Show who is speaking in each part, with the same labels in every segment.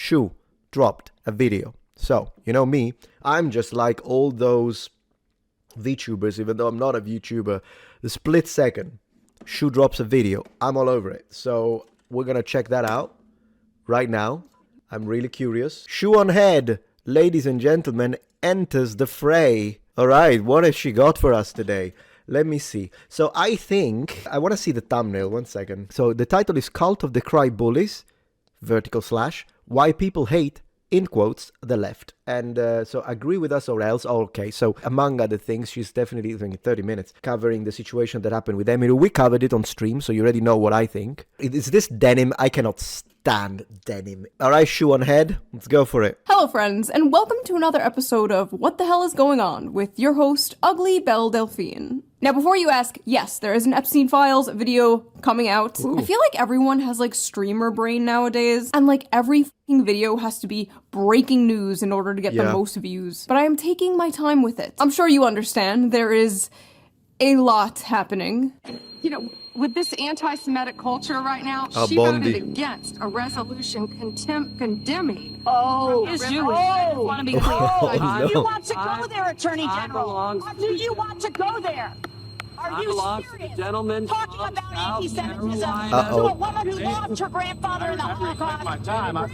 Speaker 1: Shue dropped a video. So, you know me, I'm just like all those VTubers, even though I'm not a VTuber. The split second Shue drops a video, I'm all over it. So we're gonna check that out right now. I'm really curious. ShoeOnHead, ladies and gentlemen, enters the fray. All right, what has she got for us today? Let me see. So I think I want to see the thumbnail. 1 second. So the title is Cult of the Crybullies, / Why People Hate, in quotes, the Left. And so agree with us or else. Oh, okay, so among other things, she's definitely doing 30 minutes covering the situation that happened with Emiru. We covered it on stream, so you already know what I think. Is this denim? I cannot stand denim. All right, ShoeOnHead, let's go for it.
Speaker 2: Hello, friends, and welcome to another episode of What the Hell is Going On with your host, Ugly Belle Delphine. Now, before you ask, yes, there is an Epstein Files video coming out. Ooh. I feel like everyone has, like, streamer brain nowadays, and, like, every fucking video has to be breaking news in order to get the most views. But I am taking my time with it. I'm sure you understand there is a lot happening.
Speaker 3: You know, with this anti-Semitic culture right now, she
Speaker 1: Bondi.
Speaker 3: voted against a resolution condemning.
Speaker 4: Is Jewish. I just want to be clear.
Speaker 1: no.
Speaker 4: You want to go there, Attorney General? Do you want to go there? Are you serious? Talking about anti-Semitism to a woman who lost her grandfather in the Holocaust.
Speaker 1: Oh my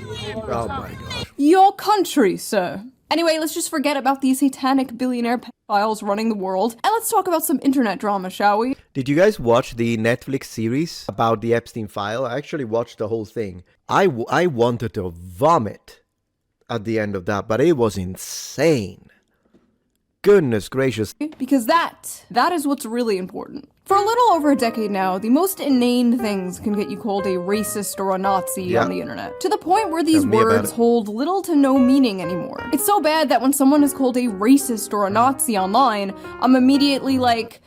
Speaker 1: gosh.
Speaker 2: Your country, sir. Anyway, let's just forget about these satanic billionaire pedophiles running the world, and let's talk about some internet drama, shall we?
Speaker 1: Did you guys watch the Netflix series about the Epstein file? I actually watched the whole thing. I wanted to vomit at the end of that, but it was insane. Goodness gracious.
Speaker 2: Because that is what's really important. For a little over a decade now, the most inane things can get you called a racist or a Nazi on the internet. To the point where these words hold little to no meaning anymore. It's so bad that when someone is called a racist or a Nazi online, I'm immediately like,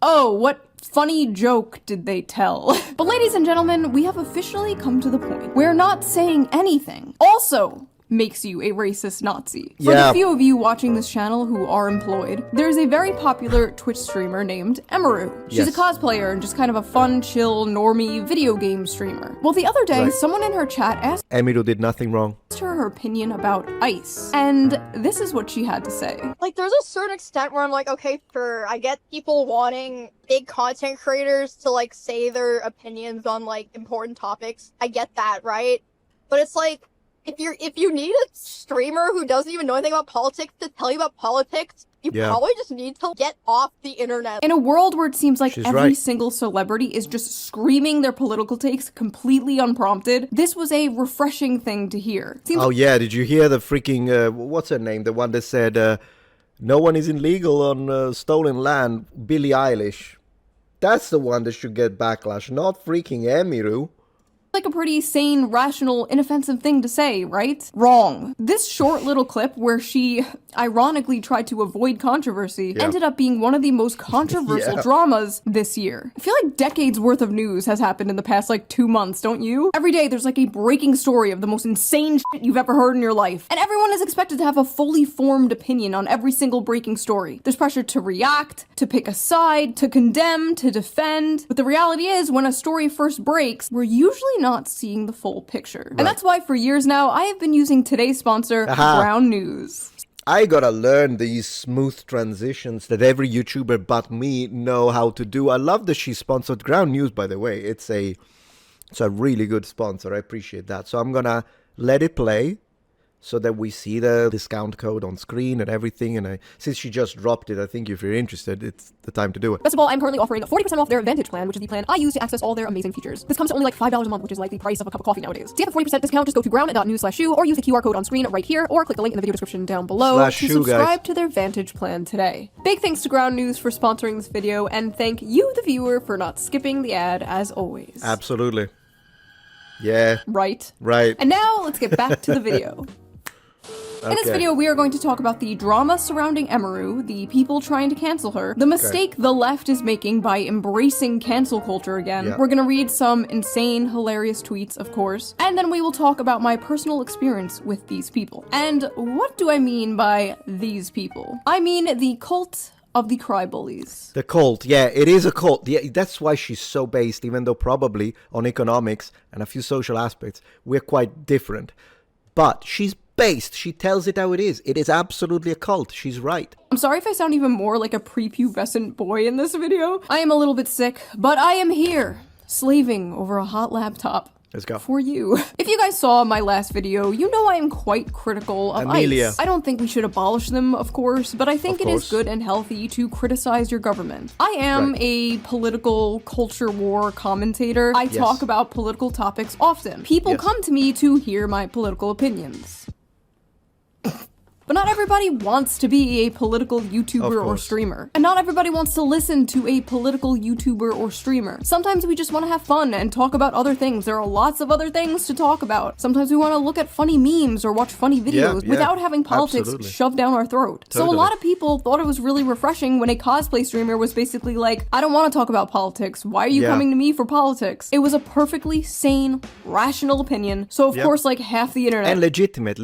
Speaker 2: oh, what funny joke did they tell? But ladies and gentlemen, we have officially come to the point where not saying anything also makes you a racist Nazi. For the few of you watching this channel who are employed, there's a very popular Twitch streamer named Emiru. She's a cosplayer and just kind of a fun, chill, normie video game streamer. Well, the other day, someone in her chat asked
Speaker 1: Emiru did nothing wrong.
Speaker 2: Her opinion about ICE, and this is what she had to say.
Speaker 5: Like, there's a certain extent where I'm like, okay, sure, I get people wanting big content creators to, like, say their opinions on, like, important topics. I get that, right? But it's like, if you need a streamer who doesn't even know anything about politics to tell you about politics, you probably just need to get off the internet.
Speaker 2: In a world where it seems like every single celebrity is just screaming their political takes completely unprompted, this was a refreshing thing to hear.
Speaker 1: Did you hear the freaking, what's her name? The one that said, no one is illegal on stolen land, Billie Eilish. That's the one that should get backlash, not freaking Emiru.
Speaker 2: Like a pretty sane, rational, inoffensive thing to say, right? Wrong. This short little clip where she ironically tried to avoid controversy ended up being one of the most controversial dramas this year. I feel like decades worth of news has happened in the past like 2 months, don't you? Every day there's like a breaking story of the most insane shit you've ever heard in your life. And everyone is expected to have a fully formed opinion on every single breaking story. There's pressure to react, to pick a side, to condemn, to defend. But the reality is, when a story first breaks, we're usually not seeing the full picture. And that's why for years now, I have been using today's sponsor, Ground News.
Speaker 1: I gotta learn these smooth transitions that every YouTuber but me know how to do. I love that she sponsored Ground News, by the way. It's a really good sponsor. I appreciate that. So I'm gonna let it play so that we see the discount code on screen and everything. And since she just dropped it, I think if you're interested, it's the time to do it.
Speaker 2: Best of all, I'm currently offering 40% off their Advantage plan, which is the plan I use to access all their amazing features. This comes to only like $5 a month, which is like the price of a cup of coffee nowadays. To get the 40% discount, just go to ground.news/Shue or use the QR code on screen right here, or click the link in the video description down below to subscribe to their Vantage plan today. Big thanks to Ground News for sponsoring this video, and thank you, the viewer, for not skipping the ad as always.
Speaker 1: Absolutely. Yeah.
Speaker 2: Right?
Speaker 1: Right.
Speaker 2: And now let's get back to the video. In this video, we are going to talk about the drama surrounding Emiru, the people trying to cancel her, the mistake the left is making by embracing cancel culture again. We're gonna read some insane, hilarious tweets, of course, and then we will talk about my personal experience with these people. And what do I mean by these people? I mean the cult of the crybullies.
Speaker 1: The cult, yeah, it is a cult. Yeah, that's why she's so based, even though probably on economics and a few social aspects, we're quite different. But she's based. She tells it how it is. It is absolutely a cult. She's right.
Speaker 2: I'm sorry if I sound even more like a prepubescent boy in this video. I am a little bit sick, but I am here, slaving over a hot laptop.
Speaker 1: Let's go.
Speaker 2: For you. If you guys saw my last video, you know I am quite critical of ICE. I don't think we should abolish them, of course, but I think it is good and healthy to criticize your government. I am a political culture war commentator. I talk about political topics often. People come to me to hear my political opinions. But not everybody wants to be a political YouTuber or streamer. And not everybody wants to listen to a political YouTuber or streamer. Sometimes we just want to have fun and talk about other things. There are lots of other things to talk about. Sometimes we want to look at funny memes or watch funny videos without having politics shoved down our throat. So a lot of people thought it was really refreshing when a cosplay streamer was basically like, I don't want to talk about politics. Why are you coming to me for politics? It was a perfectly sane, rational opinion. So of course, like half the internet.
Speaker 1: And legitimate.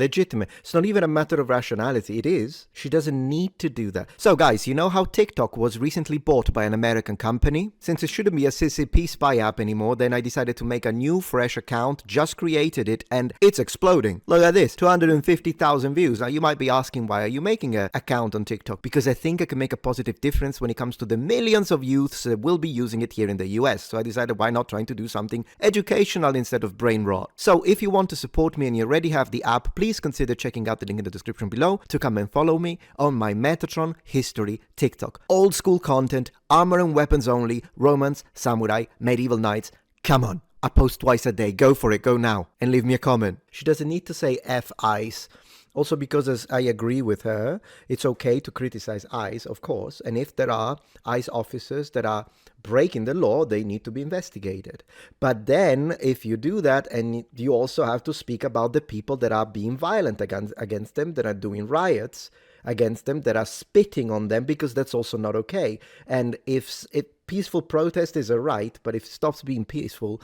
Speaker 1: It's not even a matter of rationality. It is. She doesn't need to do that. So guys, you know how TikTok was recently bought by an American company? Since it shouldn't be a CCP spy app anymore, then I decided to make a new fresh account, just created it, and it's exploding. Look at this, 250,000 views. Now you might be asking, why are you making an account on TikTok? Because I think I can make a positive difference when it comes to the millions of youths that will be using it here in the US. So I decided, why not trying to do something educational instead of brain rot? So if you want to support me and you already have the app, please consider checking out the link in the description below to come and follow me on my Metatron History TikTok. Old school content, armor and weapons only, romance, samurai, medieval knights. Come on, I post twice a day. Go for it, go now, and leave me a comment. She doesn't need to say F ICE. Also because, as I agree with her, it's okay to criticize ICE, of course, and if there are ICE officers that are breaking the law, they need to be investigated. But then, if you do that, and you also have to speak about the people that are being violent against them, that are doing riots against them, that are spitting on them, because that's also not okay. And if peaceful protest is a right, but if it stops being peaceful,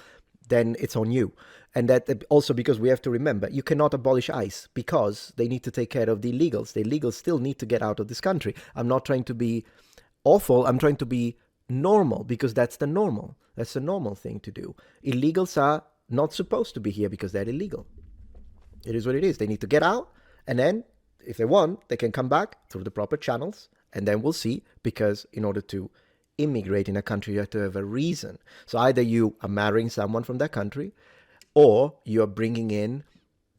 Speaker 1: then it's on you. And that also because we have to remember, you cannot abolish ICE because they need to take care of the illegals. The illegals still need to get out of this country. I'm not trying to be awful. I'm trying to be normal because that's the normal. That's the normal thing to do. Illegals are not supposed to be here because they're illegal. It is what it is. They need to get out, and then if they want, they can come back through the proper channels, and then we'll see, because in order to immigrate in a country, you have to have a reason. So either you are marrying someone from that country, or you're bringing in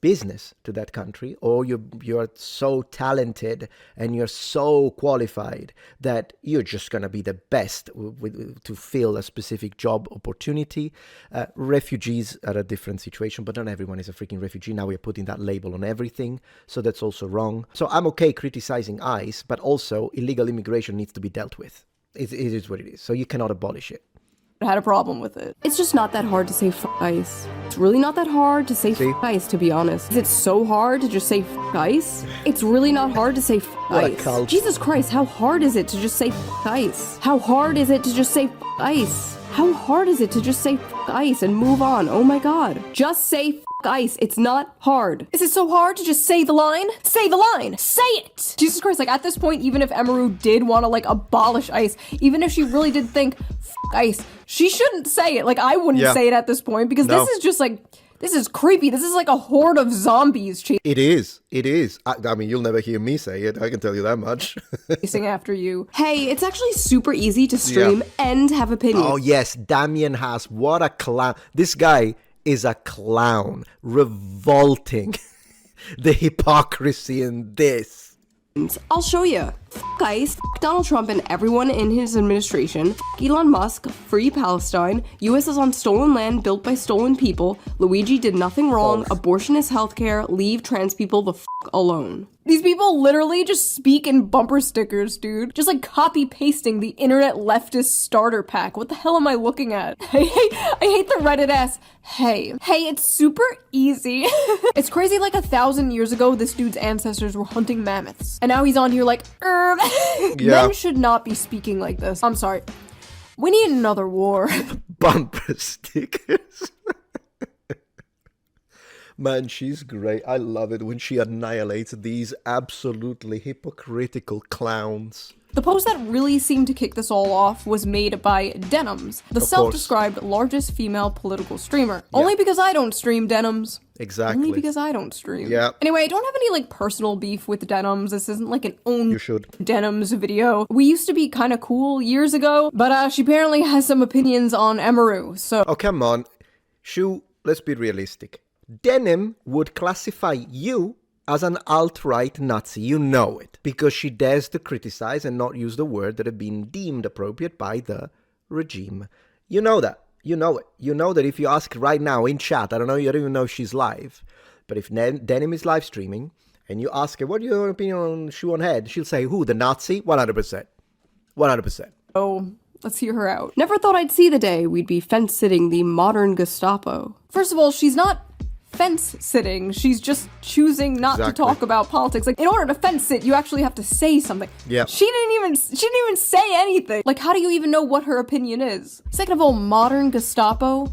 Speaker 1: business to that country, or you're so talented and you're so qualified that you're just going to be the best to fill a specific job opportunity. Refugees are a different situation, but not everyone is a freaking refugee. Now we're putting that label on everything, so that's also wrong. So I'm okay criticizing ICE, but also illegal immigration needs to be dealt with. It is what it is, so you cannot abolish it.
Speaker 2: Had a problem with it. It's just not that hard to say F ICE. It's really not that hard to say F ICE, to be honest. Is it so hard to just say F ICE? It's really not hard to say F ICE. Jesus Christ, how hard is it to just say F ICE? How hard is it to just say F ICE? How hard is it to just say F ICE and move on? Oh my god. Just say F ICE. It's not hard. Is it so hard to just say the line? Say the line! Say it! Jesus Christ, like at this point, even if Emiru did want to like abolish ICE, even if she really did think F ICE, she shouldn't say it. Like I wouldn't say it at this point, because this is just like, this is creepy. This is like a horde of zombies chasing.
Speaker 1: It is. It is. I mean, you'll never hear me say it. I can tell you that much.
Speaker 2: Chasing after you. Hey, it's actually super easy to stream and have opinions.
Speaker 1: Oh yes, Damien has. What a clown. This guy is a clown. Revolting. The hypocrisy in this.
Speaker 2: I'll show you. F ICE, F Donald Trump and everyone in his administration, F Elon Musk, free Palestine, US is on stolen land built by stolen people, Luigi did nothing wrong, abortion is healthcare, leave trans people the F alone. These people literally just speak in bumper stickers, dude. Just like copy pasting the internet leftist starter pack. What the hell am I looking at? I hate the Reddit ass. Hey, it's super easy. It's crazy, like 1,000 years ago, this dude's ancestors were hunting mammoths. And now he's on here like, Men should not be speaking like this. I'm sorry. We need another war.
Speaker 1: Bumper stickers. Man, she's great. I love it when she annihilates these absolutely hypocritical clowns.
Speaker 2: The post that really seemed to kick this all off was made by Denims, the self-described largest female political streamer. Yeah. Only because I don't stream Denims.
Speaker 1: Exactly.
Speaker 2: Only because I don't stream.
Speaker 1: Yeah.
Speaker 2: Anyway, I don't have any, like, personal beef with Denims. This isn't, like, an own
Speaker 1: you should.
Speaker 2: Denims video. We used to be kind of cool years ago, but she apparently has some opinions on Emiru, so...
Speaker 1: Oh, come on. Shue, let's be realistic. Denim would classify you as an alt-right Nazi, you know it, because she dares to criticize and not use the word that have been deemed appropriate by the regime. You know that. You know it. You know that if you ask right now in chat, I don't know, you don't even know if she's live, but if Denim is live streaming, and you ask her, what is your opinion on ShoeOnHead? She'll say, who, the Nazi? 100%. 100%.
Speaker 2: Oh, let's hear her out. Never thought I'd see the day we'd be fence-sitting the modern Gestapo. First of all, she's not fence-sitting, she's just choosing not to talk about politics. Like, in order to fence-sit, you actually have to say something.
Speaker 1: Yeah.
Speaker 2: She didn't even say anything. Like, how do you even know what her opinion is? Second of all, modern Gestapo?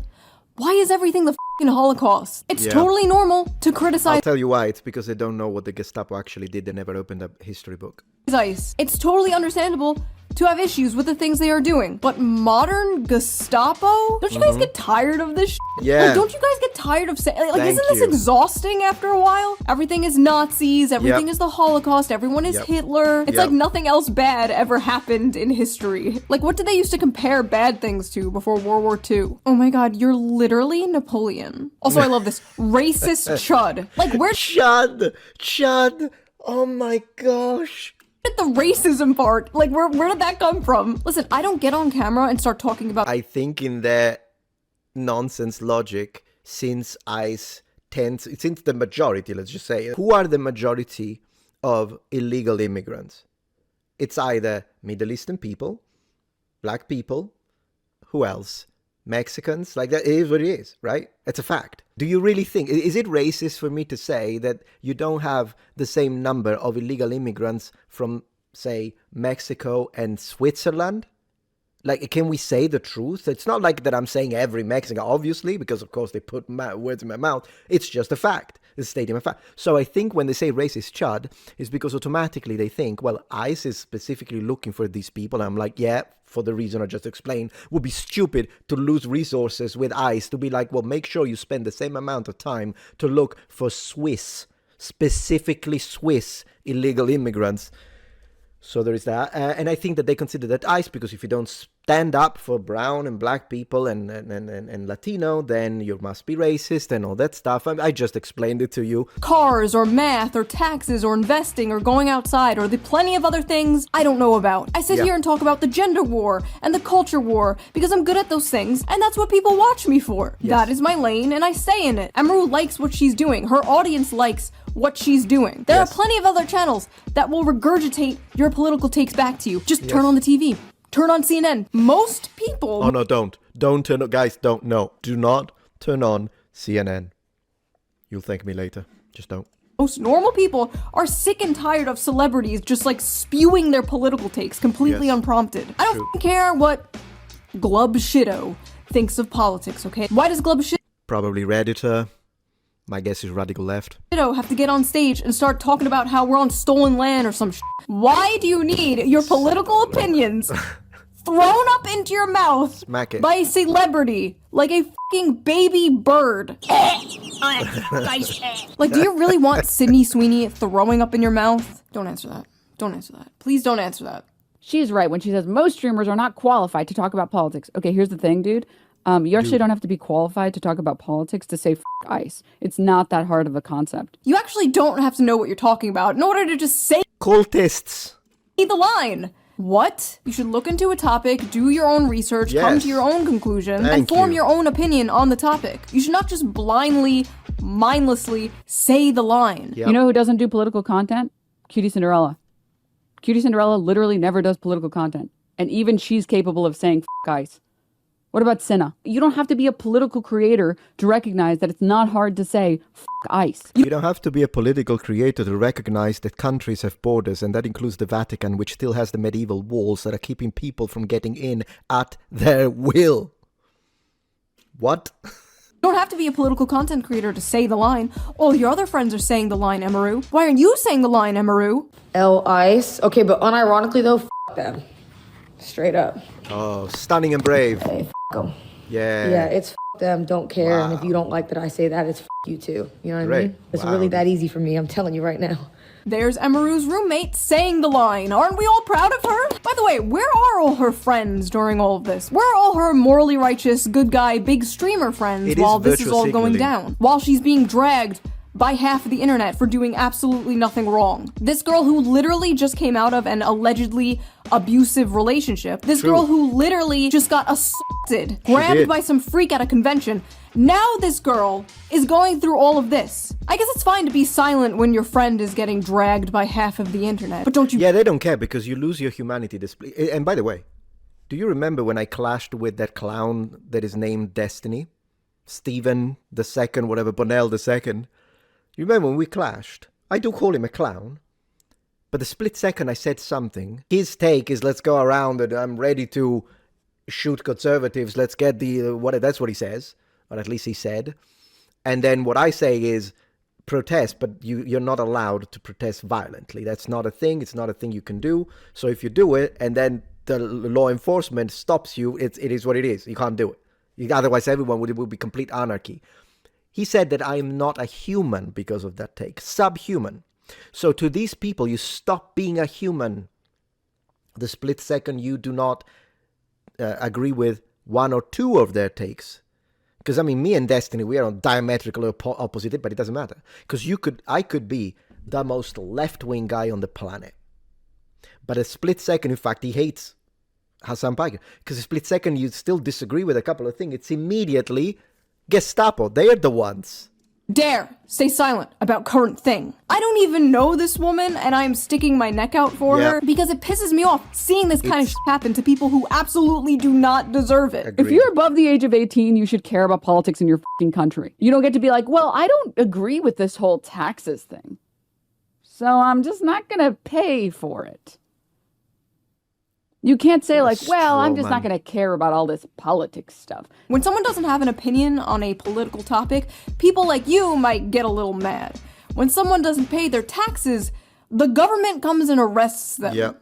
Speaker 2: Why is everything the f***ing Holocaust? It's totally normal to criticize—
Speaker 1: I'll tell you why. It's because they don't know what the Gestapo actually did. They never opened a history book.
Speaker 2: ICE. It's totally understandable to have issues with the things they are doing. But modern Gestapo? Don't you guys get tired of this shit?
Speaker 1: Yeah.
Speaker 2: Like, don't you guys get tired of saying— like, isn't this exhausting after a while? Everything is Nazis, everything is the Holocaust, everyone is Hitler. It's like nothing else bad ever happened in history. Like, what did they used to compare bad things to before World War II? Oh my god, you're literally Napoleon. Also, I love this. Racist chud. Like, where—
Speaker 1: Chud! Oh my gosh.
Speaker 2: The racism part, like, where did that come from? Listen, I don't get on camera and start talking about—
Speaker 1: I think in their nonsense logic, since ICE tends, since the majority, let's just say, who are the majority of illegal immigrants? It's either Middle Eastern people, black people, who else? Mexicans, like that. It is what it is, right? It's a fact. Do you really think, is it racist for me to say that you don't have the same number of illegal immigrants from, say, Mexico and Switzerland? Like, can we say the truth? It's not like that I'm saying every Mexican, obviously, because of course they put words in my mouth. It's just a fact. It's stating a fact. So I think when they say racist chud, it's because automatically they think, well, ICE is specifically looking for these people. And I'm like, yeah, for the reason I just explained, would be stupid to lose resources with ICE to be like, well, make sure you spend the same amount of time to look for specifically Swiss illegal immigrants. So there is that. And I think that they consider that ICE, because if you don't stand up for brown and black people and Latino, then you must be racist and all that stuff. I just explained it to you.
Speaker 2: Cars or math or taxes or investing or going outside or the plenty of other things I don't know about. I sit here and talk about the gender war and the culture war because I'm good at those things and that's what people watch me for. Yes. That is my lane and I stay in it. Emiru likes what she's doing. Her audience likes what she's doing. There are plenty of other channels that will regurgitate your political takes back to you. Just turn on the TV. Turn on CNN. Most people—
Speaker 1: Oh no, don't. Don't turn on— guys, don't. No. Do not turn on CNN. You'll thank me later. Just don't.
Speaker 2: Most normal people are sick and tired of celebrities just like spewing their political takes completely unprompted. I don't care what Glub Shitto thinks of politics, okay? Why does Glub Shitto—
Speaker 1: probably Redditor. My guess is radical left.
Speaker 2: Have to get on stage and start talking about how we're on stolen land or some shit? Why do you need your political opinions thrown up into your mouth by a celebrity like a fucking baby bird? Like, do you really want Sydney Sweeney throwing up in your mouth? Don't answer that. Don't answer that. Please don't answer that.
Speaker 6: She's right when she says most streamers are not qualified to talk about politics. Okay, here's the thing, dude. You actually don't have to be qualified to talk about politics to say f*** ICE. It's not that hard of a concept.
Speaker 2: You actually don't have to know what you're talking about in order to just say
Speaker 1: cultists.
Speaker 2: The line. What? You should look into a topic, do your own research, come to your own conclusion, and form your own opinion on the topic. You should not just blindly, mindlessly say the line.
Speaker 6: Yep. You know who doesn't do political content? Cutie Cinderella. Cutie Cinderella literally never does political content. And even she's capable of saying f*** ICE. What about Cinna? You don't have to be a political creator to recognize that it's not hard to say f*** ICE.
Speaker 1: You don't have to be a political creator to recognize that countries have borders, and that includes the Vatican, which still has the medieval walls that are keeping people from getting in at their will. What?
Speaker 2: You don't have to be a political content creator to say the line. All your other friends are saying the line, Emiru. Why aren't you saying the line, Emiru?
Speaker 7: ICE. Okay, but unironically though, f them. Straight up.
Speaker 1: Oh, stunning and brave.
Speaker 7: Hey, f them.
Speaker 1: Yeah.
Speaker 7: Yeah, it's f them, don't care.
Speaker 1: Wow.
Speaker 7: And if you don't like that I say that, it's f you too. You know what I
Speaker 1: Right.
Speaker 7: mean? It's
Speaker 1: Wow.
Speaker 7: really that easy for me, I'm telling you right now.
Speaker 2: There's Emiru's roommate saying the line. Aren't we all proud of her? By the way, where are all her friends during all of this? Where are all her morally righteous, good guy, big streamer friends while this is all going down? While she's being dragged by half of the internet for doing absolutely nothing wrong. This girl who literally just came out of an allegedly abusive relationship. This girl who literally just got assaulted, grabbed by some freak at a convention. Now this girl is going through all of this. I guess it's fine to be silent when your friend is getting dragged by half of the internet, but don't you—
Speaker 1: Yeah, they don't care because you lose your humanity display. And by the way, do you remember when I clashed with that clown that is named Destiny? Stephen the Second, whatever, Bonnell the Second. You remember when we clashed? I do call him a clown. But the split second I said something, his take is, let's go around and I'm ready to shoot conservatives. Let's get that's what he says. Or at least he said. And then what I say is protest, but you're not allowed to protest violently. That's not a thing. It's not a thing you can do. So if you do it and then the law enforcement stops you, it is what it is. You can't do it. Otherwise everyone would be complete anarchy. He said that I am not a human because of that take. Subhuman. So to these people, you stop being a human the split second you do not agree with one or two of their takes. Because, I mean, me and Destiny, we are on diametrical opposite, but it doesn't matter. Because I could be the most left-wing guy on the planet. But a split second, in fact, he hates Hassan Piker. Because a split second, you still disagree with a couple of things. It's immediately Gestapo. They're the ones.
Speaker 2: Dare stay silent about current thing. I don't even know this woman and I'm sticking my neck out for her because it pisses me off seeing this kind of shit happen to people who absolutely do not deserve it.
Speaker 6: If you're above the age of 18, you should care about politics in your fucking country. You don't get to be like, well, I don't agree with this whole taxes thing, so I'm just not gonna pay for it. You can't say like, well, I'm just not going to care about all this politics stuff.
Speaker 2: When someone doesn't have an opinion on a political topic, people like you might get a little mad. When someone doesn't pay their taxes, the government comes and arrests them.
Speaker 1: Yep.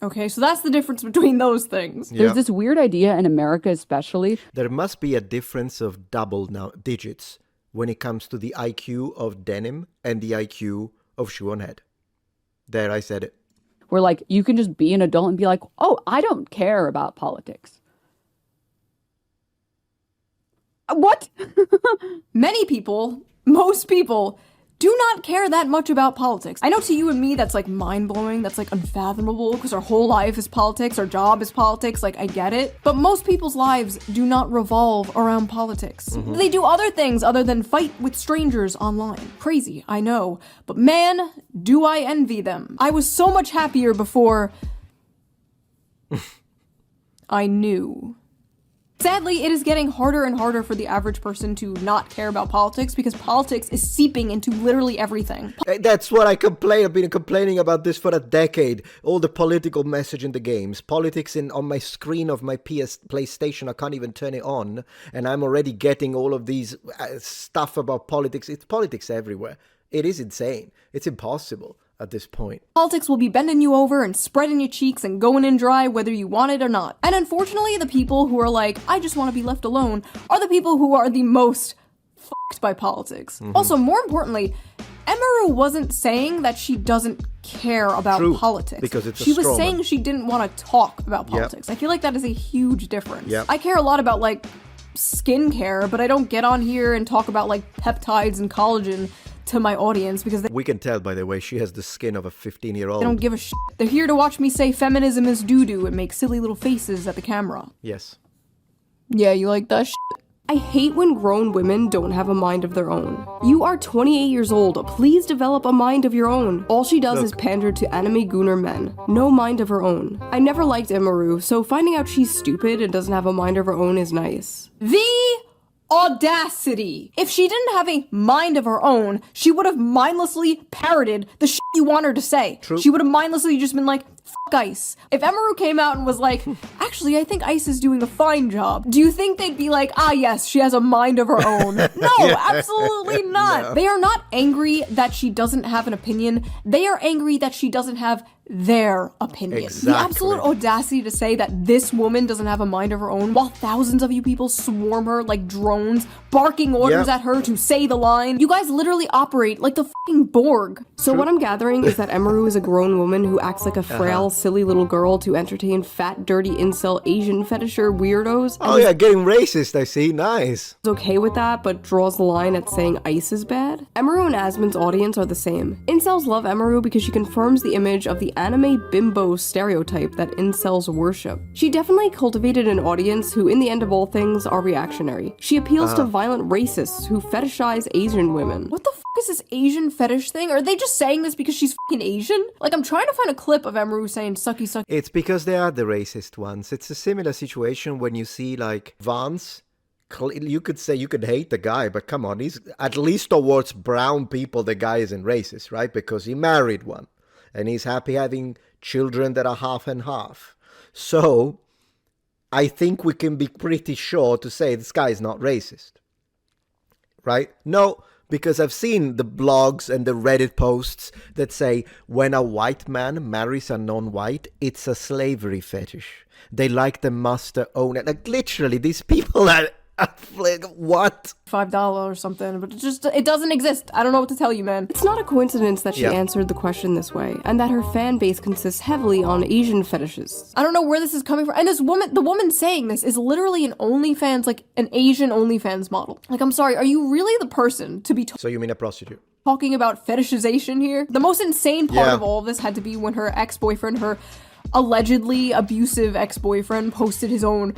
Speaker 2: Okay, so that's the difference between those things.
Speaker 6: There's this weird idea in America especially.
Speaker 1: There must be a difference of double digits when it comes to the IQ of Denim and the IQ of ShoeOnHead. There, I said it.
Speaker 6: Where, like, you can just be an adult and be like, oh, I don't care about politics. What?
Speaker 2: Many people, most people, do not care that much about politics. I know to you and me that's like mind-blowing, that's like unfathomable because our whole life is politics, our job is politics, like I get it. But most people's lives do not revolve around politics. They do other things other than fight with strangers online. Crazy, I know. But man, do I envy them. I was so much happier before I knew. Sadly, it is getting harder and harder for the average person to not care about politics because politics is seeping into literally everything.
Speaker 1: That's what I complain. I've been complaining about this for a decade. All the political message in the games. Politics on my screen of my PlayStation. I can't even turn it on. And I'm already getting all of these stuff about politics. It's politics everywhere. It is insane. It's impossible at this point.
Speaker 2: Politics will be bending you over and spreading your cheeks and going in dry whether you want it or not. And unfortunately, the people who are like, I just want to be left alone, are the people who are the most fucked by politics. Also, more importantly, Emiru wasn't saying that she doesn't care about politics.
Speaker 1: Because it's
Speaker 2: she was saying she didn't want to talk about politics. I feel like that is a huge difference. I care a lot about like skincare, but I don't get on here and talk about like peptides and collagen to my audience because
Speaker 1: we can tell, by the way, she has the skin of a 15-year-old.
Speaker 2: They don't give a shit. They're here to watch me say feminism is doo-doo and make silly little faces at the camera.
Speaker 1: Yes.
Speaker 2: Yeah, you like that shit? I hate when grown women don't have a mind of their own. You are 28 years old. Please develop a mind of your own. All she does is pander to enemy gooner men. No mind of her own. I never liked Emiru, so finding out she's stupid and doesn't have a mind of her own is nice. The audacity! If she didn't have a mind of her own, she would have mindlessly parroted the shit you want her to say. She would have mindlessly just been like, fuck ICE. If Emiru came out and was like, actually, I think ICE is doing a fine job, do you think they'd be like, ah yes, she has a mind of her own? No, absolutely not. No. They are not angry that she doesn't have an opinion. They are angry that she doesn't have their opinion.
Speaker 1: Exactly.
Speaker 2: The absolute audacity to say that this woman doesn't have a mind of her own while thousands of you people swarm her like drones, barking orders at her to say the line. You guys literally operate like the fucking Borg. So what I'm gathering is that Emiru is a grown woman who acts like a frail, silly little girl to entertain fat, dirty, incel, Asian fetisher weirdos.
Speaker 1: Oh yeah, getting racist, I see. Nice.
Speaker 2: Is okay with that, but draws the line at saying ice is bad. Emiru and Asmon's audience are the same. Incels love Emiru because she confirms the image of the anime bimbo stereotype that incels worship. She definitely cultivated an audience who, in the end of all things, are reactionary. She appeals to violent racists who fetishize Asian women. What the f is this Asian fetish thing? Are they just saying this because she's f***ing Asian? Like, I'm trying to find a clip of Emiru saying sucky sucky.
Speaker 1: It's because they are the racist ones. It's a similar situation when you see, like, Vance. You could say you could hate the guy, but come on, he's at least towards brown people, the guy isn't racist, right? Because he married one. And he's happy having children that are half and half. So, I think we can be pretty sure to say this guy is not racist. Right? No, because I've seen the blogs and the Reddit posts that say, when a white man marries a non-white, it's a slavery fetish. They like the master owner. Like, literally, these people are... like, what?
Speaker 2: $5 or something, but it doesn't exist. I don't know what to tell you, man. It's not a coincidence that she answered the question this way, and that her fan base consists heavily on Asian fetishes. I don't know where this is coming from. And the woman saying this is literally an OnlyFans, like an Asian OnlyFans model. Like, I'm sorry, are you really the person to be
Speaker 1: So you mean a prostitute?
Speaker 2: Talking about fetishization here? The most insane part of all of this had to be when her ex-boyfriend, her allegedly abusive ex-boyfriend, posted his own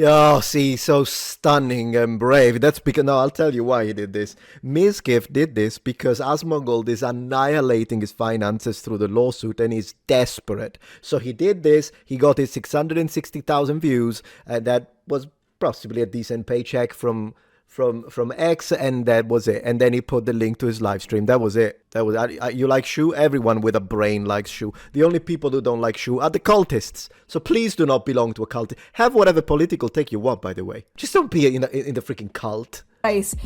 Speaker 1: Oh, see, so stunning and brave. That's because, no, I'll tell you why he did this. Mizgif did this because Asmongold is annihilating his finances through the lawsuit and he's desperate. So he did this, he got his 660,000 views, and that was possibly a decent paycheck from X, and that was it. And then he put the link to his live stream. That was it. You like Shue? Everyone with a brain likes Shue. The only people who don't like Shue are the cultists. So please do not belong to a cult. Have whatever political take you want, by the way. Just don't be in the freaking cult.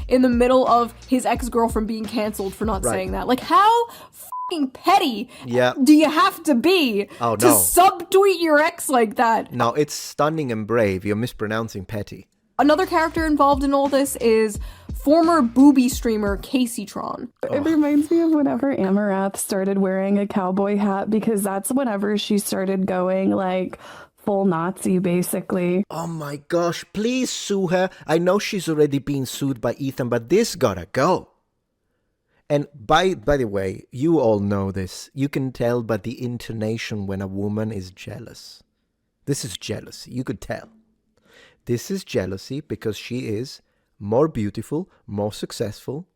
Speaker 2: In the middle of his ex-girlfriend being canceled for not saying that. Like, how fucking petty do you have to be to subtweet your ex like that?
Speaker 1: No, it's stunning and brave. You're mispronouncing petty.
Speaker 2: Another character involved in all this is former booby streamer Caseytron.
Speaker 8: It reminds me of whenever Amarath started wearing a cowboy hat, because that's whenever she started going like full Nazi, basically.
Speaker 1: Oh my gosh, please sue her. I know she's already been sued by Ethan, but this gotta go. And by the way, you all know this. You can tell by the intonation when a woman is jealous. This is jealousy. You could tell. This is jealousy because she is more beautiful, more successful,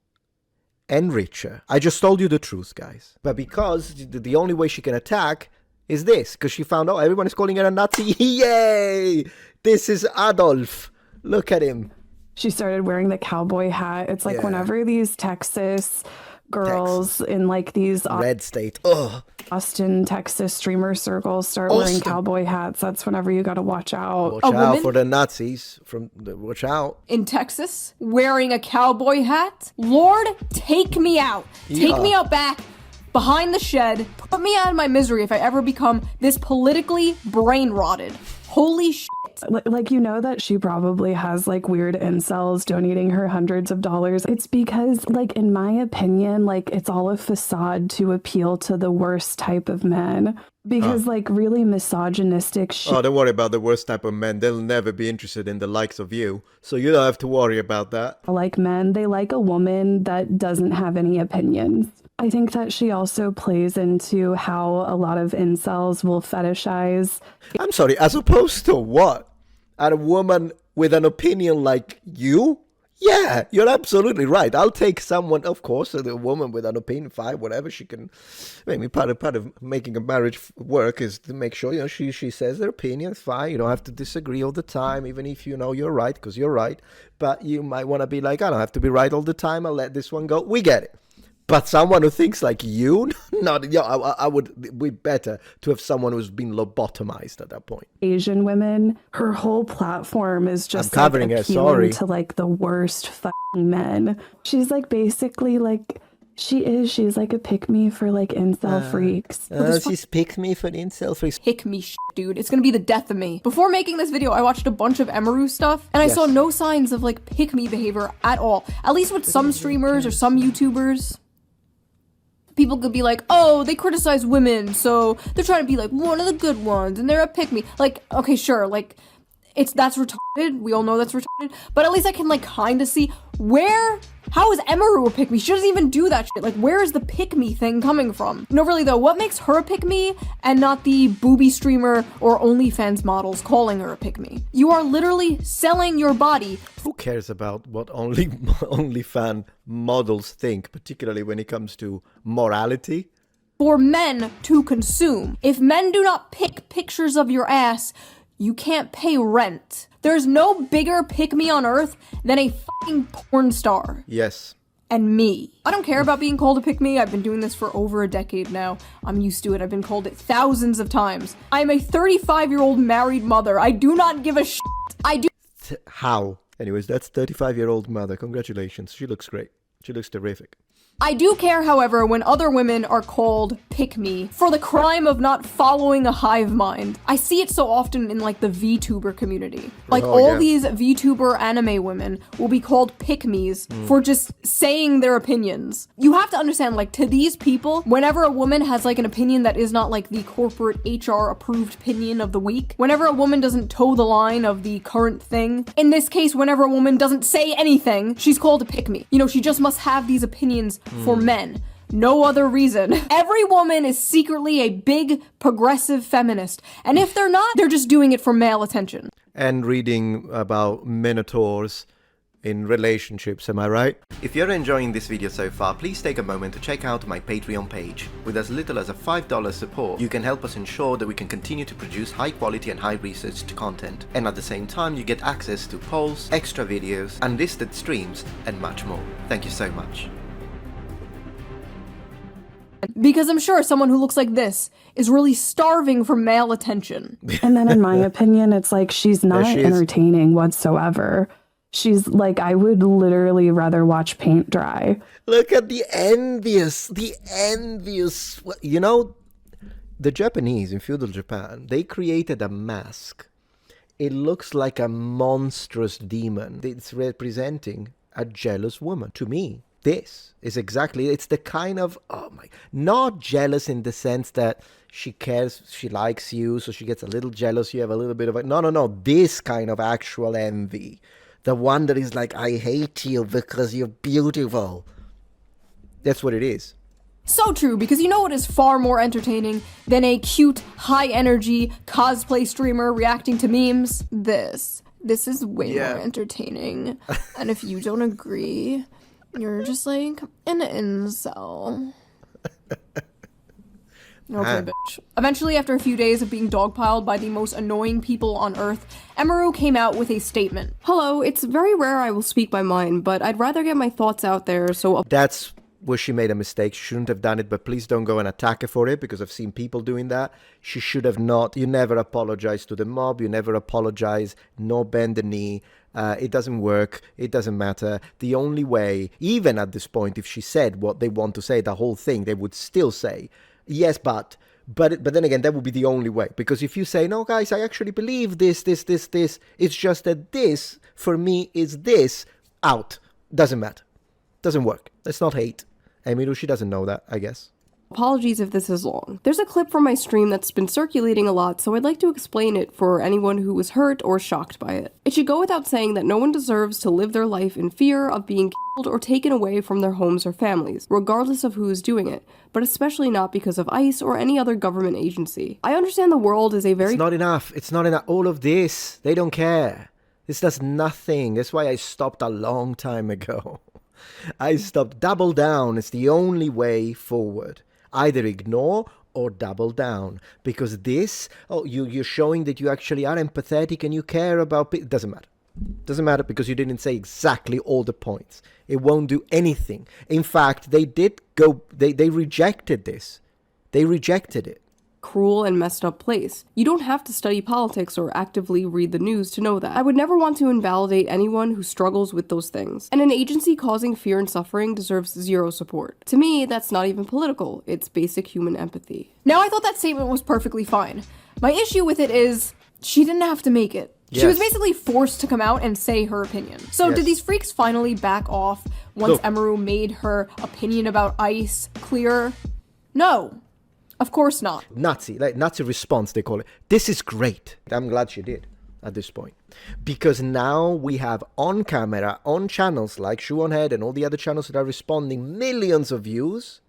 Speaker 1: and richer. I just told you the truth, guys. But because the only way she can attack is this, because she found out everyone is calling her a Nazi. Yay! This is Adolf. Look at him.
Speaker 8: She started wearing the cowboy hat. It's like whenever these Texas girls in like these
Speaker 1: red state,
Speaker 8: Austin, Texas streamer circles start wearing cowboy hats, that's whenever you gotta watch out.
Speaker 1: Watch out for the Nazis. Watch out.
Speaker 2: In Texas, wearing a cowboy hat? Lord, take me out. Take me out back, behind the shed. Put me out of my misery if I ever become this politically brain rotted. Holy shit.
Speaker 8: Like, you know that she probably has like weird incels donating her hundreds of dollars. It's because, like, in my opinion, like, it's all a facade to appeal to the worst type of men. Because like really misogynistic shit.
Speaker 1: Oh, don't worry about the worst type of men. They'll never be interested in the likes of you. So you don't have to worry about that.
Speaker 8: Like men, they like a woman that doesn't have any opinions. I think that she also plays into how a lot of incels will fetishize.
Speaker 1: I'm sorry, as opposed to what? A woman with an opinion like you? Yeah, you're absolutely right. I'll take someone, of course, a woman with an opinion, fine, whatever she can. Maybe part of making a marriage work is to make sure, she says their opinion, fine. You don't have to disagree all the time, even if you know you're right, because you're right. But you might want to be like, I don't have to be right all the time. I'll let this one go. We get it. But someone who thinks like you, I would be better to have someone who's been lobotomized at that point.
Speaker 8: Asian women, her whole platform is just
Speaker 1: I'm covering
Speaker 8: like,
Speaker 1: her, sorry.
Speaker 8: to like the worst fucking men. She's like basically like She is. She's like a pick-me for like incel freaks.
Speaker 1: She's pick-me for incel freaks.
Speaker 2: Pick-me dude. It's gonna be the death of me. Before making this video, I watched a bunch of Emiru stuff, and I saw no signs of like pick-me behavior at all. At least with some streamers or some YouTubers. People could be like, oh, they criticize women, so they're trying to be like one of the good ones, and they're a pick-me. Like, okay, sure, like, that's retarded. We all know that's retarded. But at least I can like kind of see how is Emiru a pick-me? She doesn't even do that shit. Like, where is the pick-me thing coming from? No, really though, what makes her a pick-me and not the booby streamer or OnlyFans models calling her a pick-me? You are literally selling your body.
Speaker 1: Who cares about what OnlyFans models think, particularly when it comes to morality?
Speaker 2: For men to consume. If men do not pick pictures of your ass, you can't pay rent. There's no bigger pick-me on earth than a fucking porn star.
Speaker 1: Yes.
Speaker 2: And me. I don't care about being called a pick-me. I've been doing this for over a decade now. I'm used to it. I've been called it thousands of times. I'm a 35-year-old married mother. I do not give a shit. I do.
Speaker 1: How? Anyways, that's 35-year-old mother. Congratulations. She looks great. She looks terrific.
Speaker 2: I do care, however, when other women are called pick-me for the crime of not following a hive mind. I see it so often in like the VTuber community. Like these VTuber anime women will be called pick-me's for just saying their opinions. You have to understand, like, to these people, whenever a woman has like an opinion that is not like the corporate HR approved opinion of the week, whenever a woman doesn't toe the line of the current thing, in this case, whenever a woman doesn't say anything, she's called a pick-me. You know, she just must have these opinions for men. No other reason. Every woman is secretly a big progressive feminist. And if they're not, they're just doing it for male attention.
Speaker 1: And reading about minotaurs in relationships, am I right? If you're enjoying this video so far, please take a moment to check out my Patreon page. With as little as a $5 support, you can help us ensure that we can continue to produce high quality and high researched content. And at the same time, you get access to polls, extra videos, unlisted streams, and much more. Thank you so much.
Speaker 2: Because I'm sure someone who looks like this is really starving for male attention.
Speaker 8: And then in my opinion, it's like she's not entertaining whatsoever. She's like, I would literally rather watch paint dry.
Speaker 1: Look at the envious. You know, the Japanese in feudal Japan, they created a mask. It looks like a monstrous demon. It's representing a jealous woman. To me, this is exactly, it's the kind of, not jealous in the sense that she cares, she likes you, so she gets a little jealous, you have a little bit of a, no, this kind of actual envy. The one that is like, I hate you because you're beautiful. That's what it is.
Speaker 2: So true, because you know what is far more entertaining than a cute, high-energy cosplay streamer reacting to memes? This is way more entertaining. And if you don't agree, you're just like an incel. Okay, bitch. Eventually, after a few days of being dogpiled by the most annoying people on Earth, Emiru came out with a statement. Hello, it's very rare I will speak my mind, but I'd rather get my thoughts out there, so...
Speaker 1: That's where she made a mistake. She shouldn't have done it, but please don't go and attack her for it, because I've seen people doing that. She should have not. You never apologize to the mob. You never apologize. No bend the knee. It doesn't work. It doesn't matter. The only way, even at this point, if she said what they want to say, the whole thing, they would still say, yes, but then again, that would be the only way. Because if you say, no, guys, I actually believe this, it's just that this, for me, is this, out. Doesn't matter. Doesn't work. Let's not hate. Emiru, she doesn't know that, I guess.
Speaker 2: Apologies if this is long. There's a clip from my stream that's been circulating a lot, so I'd like to explain it for anyone who was hurt or shocked by it. It should go without saying that no one deserves to live their life in fear of being killed or taken away from their homes or families, regardless of who is doing it, but especially not because of ICE or any other government agency. I understand the world is a very—
Speaker 1: It's not enough. It's not enough. All of this, they don't care. This does nothing. That's why I stopped a long time ago. I stopped. Double down. It's the only way forward. Either ignore or double down. Because this, you're showing that you actually are empathetic and you care about people. It doesn't matter. Doesn't matter because you didn't say exactly all the points. It won't do anything. In fact, they rejected this. They rejected it.
Speaker 2: cruel and messed up place. You don't have to study politics or actively read the news to know that. I would never want to invalidate anyone who struggles with those things. And an agency causing fear and suffering deserves zero support. To me, that's not even political. It's basic human empathy. Now, I thought that statement was perfectly fine. My issue with it is she didn't have to make it. Yes. She was basically forced to come out and say her opinion. So did these freaks finally back off once Emiru made her opinion about ICE clearer? No. Of course not.
Speaker 1: Nazi response, they call it. This is great. I'm glad she did at this point. Because now we have on camera, on channels like ShoeOnHead and all the other channels that are responding, millions of views.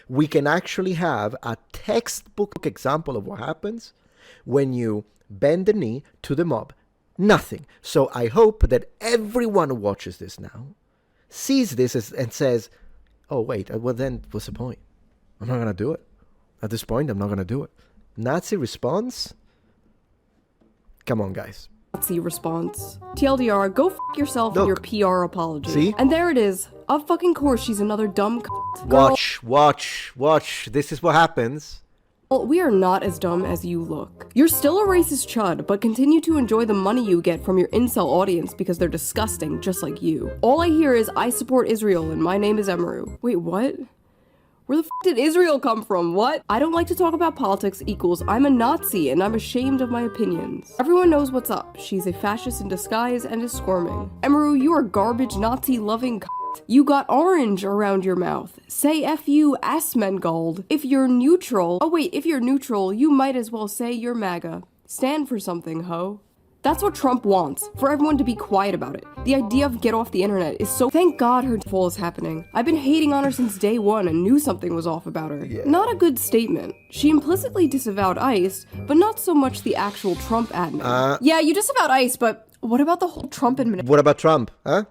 Speaker 1: We can actually have a textbook example of what happens when you bend the knee to the mob. Nothing. So I hope that everyone who watches this now sees this and says, oh, wait, well then what's the point? I'm not going to do it. At this point, I'm not going to do it. Nazi response? Come on, guys.
Speaker 2: Nazi response. TLDR, go f*** yourself with your PR apology.
Speaker 1: See?
Speaker 2: And there it is. Of fucking course, she's another dumb c***.
Speaker 1: Watch. This is what happens.
Speaker 2: Well, we are not as dumb as you look. You're still a racist chud, but continue to enjoy the money you get from your incel audience because they're disgusting, just like you. All I hear is, I support Israel and my name is Emiru. Wait, what? Where the f*** did Israel come from? What? I don't like to talk about politics equals I'm a Nazi and I'm ashamed of my opinions. Everyone knows what's up. She's a fascist in disguise and is squirming. Emiru, you are garbage Nazi-loving c***. You got orange around your mouth. Say F you, Asmongold. If you're neutral, if you're neutral, you might as well say you're MAGA. Stand for something, ho. That's what Trump wants, for everyone to be quiet about it. The idea of get off the internet is so— thank God her fall is happening. I've been hating on her since day one and knew something was off about her. Yeah. Not a good statement. She implicitly disavowed ICE, but not so much the actual Trump admin. Yeah, you disavowed ICE, but what about the whole Trump administration?
Speaker 1: What about Trump, huh?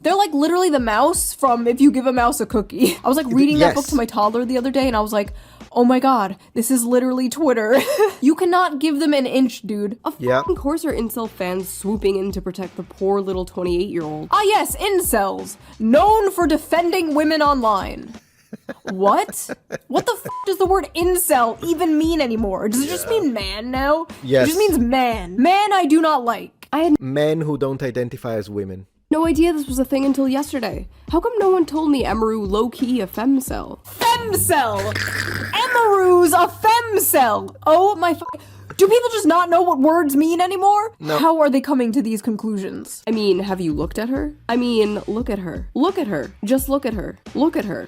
Speaker 2: They're like literally the mouse from If You Give a Mouse a Cookie. I was like reading that book to my toddler the other day and I was like, oh my god, this is literally Twitter. You cannot give them an inch, dude. Of course are incel fans swooping in to protect the poor little 28-year-old. Ah yes, incels. Known for defending women online. What? What the f does the word incel even mean anymore? Does it just mean man now?
Speaker 1: Yes.
Speaker 2: It just means man. Man I do not like. I had
Speaker 1: men who don't identify as women.
Speaker 2: No idea this was a thing until yesterday. How come no one told me Emiru low-key a femcel? Femcel! Emiru's a femcel! Oh my do people just not know what words mean anymore? No. How are they coming to these conclusions? I mean, have you looked at her? I mean, look at her. Look at her. Just look at her. Look at her.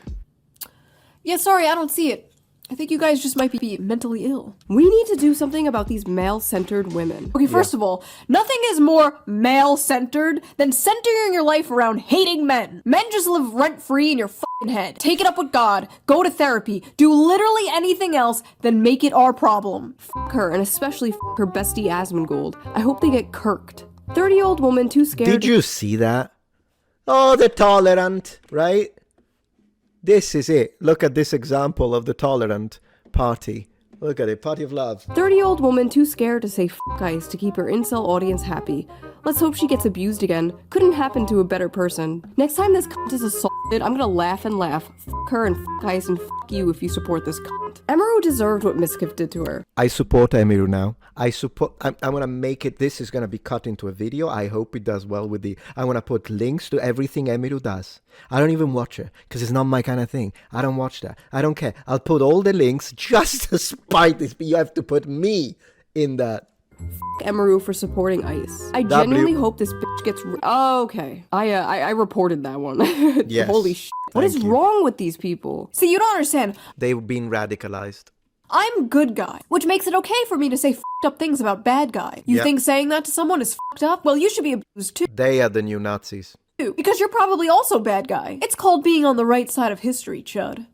Speaker 2: Yeah, sorry, I don't see it. I think you guys just might be mentally ill. We need to do something about these male-centered women. Okay, first of all, nothing is more male-centered than centering your life around hating men. Men just live rent-free in your fucking head. Take it up with God, go to therapy, do literally anything else than make it our problem. F*** her, and especially f*** her bestie Asmongold. I hope they get kirked. 30-year-old woman too scared—
Speaker 1: Did you see that? Oh, the tolerant, right? This is it. Look at this example of the tolerant party. Look at it. Party of love.
Speaker 2: 30-year-old woman too scared to say f*** ICE to keep her incel audience happy. Let's hope she gets abused again. Couldn't happen to a better person. Next time this cunt is assaulted, I'm gonna laugh and laugh. F*** her and f*** ICE and f*** you if you support this cunt. Emiru deserved what Miskiff did to her.
Speaker 1: I support Emiru now. I'm gonna make it— this is gonna be cut into a video. I hope it does well with the— I'm gonna put links to everything Emiru does. I don't even watch it, because it's not my kind of thing. I don't watch that. I don't care. I'll put all the links just to spite this, but you have to put me in that.
Speaker 2: Emiru for supporting ICE. I genuinely hope this bitch gets— oh, okay. I reported that one.
Speaker 1: Yes.
Speaker 2: Holy shit. What is wrong with these people? See, you don't understand.
Speaker 1: They've been radicalized.
Speaker 2: I'm good guy, which makes it okay for me to say f***ed up things about bad guy. You think saying that to someone is f***ed up? Well, you should be abused too.
Speaker 1: They are the new Nazis.
Speaker 2: Because you're probably also bad guy. It's called being on the right side of history, chud.